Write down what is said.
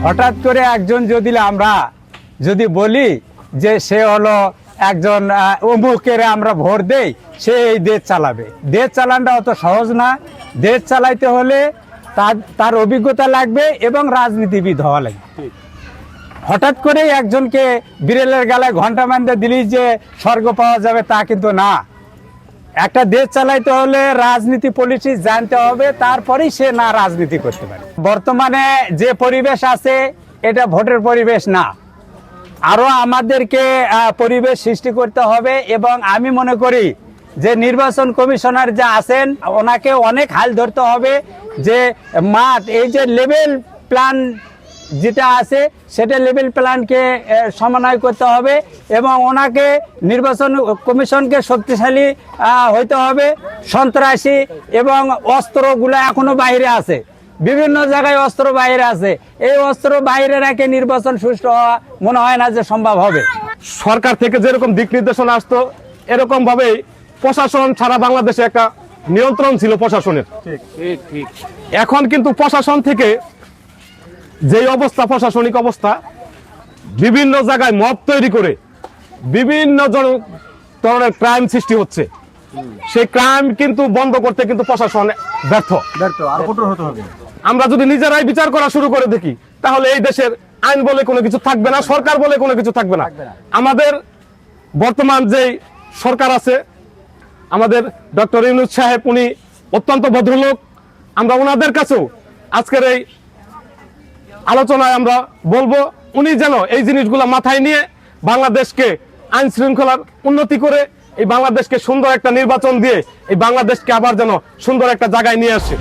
হঠাৎ করে একজন আমরা যদি বলি যে সে হলো একজন অমুকের আমরা ভোট দেই, সে এই দেশ চালাবে, দেশ চালানটা অত সহজ না। দেশ চালাইতে হলে তার অভিজ্ঞতা লাগবে এবং রাজনীতিবিদ হওয়া লাগবে। হঠাৎ করে একজনকে বিড়ালের গালায় ঘন্টা বাঁধতে দিলেই যে স্বর্গ পাওয়া যাবে তা কিন্তু না। একটা দেশ চালাইতে হলে রাজনীতি পলিসি জানতে হবে, তারপরেই সে না রাজনীতি করতে পারে। বর্তমানে যে পরিবেশ আছে এটা ভোটের পরিবেশ না, আরো আমাদেরকে পরিবেশ সৃষ্টি করতে হবে। এবং আমি মনে করি যে নির্বাচন কমিশনার যা আছেন ওনাকে অনেক হাল ধরতে হবে যে মাঠ এই যে লেভেল প্ল্যান যেটা আছে সেটা লেভেল প্ল্যানকে সমন্বয় করতে হবে এবং ওনাকে নির্বাচন কমিশনকে শক্তিশালী হইতে হবে। সন্ত্রাসী এবং অস্ত্রগুলো এখনো বাইরে আছে, বিভিন্ন জায়গায় অস্ত্র বাইরে আছে, এই অস্ত্র বাইরে রেখে নির্বাচন সুষ্ঠু হওয়া মনে হয় না যে সম্ভব হবে। সরকার থেকে যেরকম দিক নির্দেশনা আসতো এরকম ভাবেই প্রশাসন ছাড়া বাংলাদেশে একটা নিয়ন্ত্রণ ছিল প্রশাসনের। এখন কিন্তু প্রশাসন থেকে যেই অবস্থা, প্রশাসনিক অবস্থা, বিভিন্ন জায়গায় মব তৈরি করে বিভিন্ন ধরনের ক্রাইম সৃষ্টি হচ্ছে। সেই ক্রাইম কিন্তু বন্ধ করতে কিন্তু প্রশাসন ব্যর্থ। আমরা যদি নিজেরাই বিচার করা শুরু করে দেখি তাহলে এই দেশের আইন বলে কোনো কিছু থাকবে না, সরকার বলে কোনো কিছু থাকবে না। আমাদের বর্তমান যেই সরকার আছে, আমাদের ডক্টর ইউনূস সাহেব, উনি অত্যন্ত ভদ্রলোক। আমরা ওনাদের কাছেও আজকের এই আলোচনায় আমরা বলবো উনি যেন এই জিনিসগুলো মাথায় নিয়ে বাংলাদেশকে আইন শৃঙ্খলার উন্নতি করে এই বাংলাদেশকে সুন্দর একটা নির্বাচন দিয়ে এই বাংলাদেশকে আবার যেন সুন্দর একটা জায়গায় নিয়ে আসে।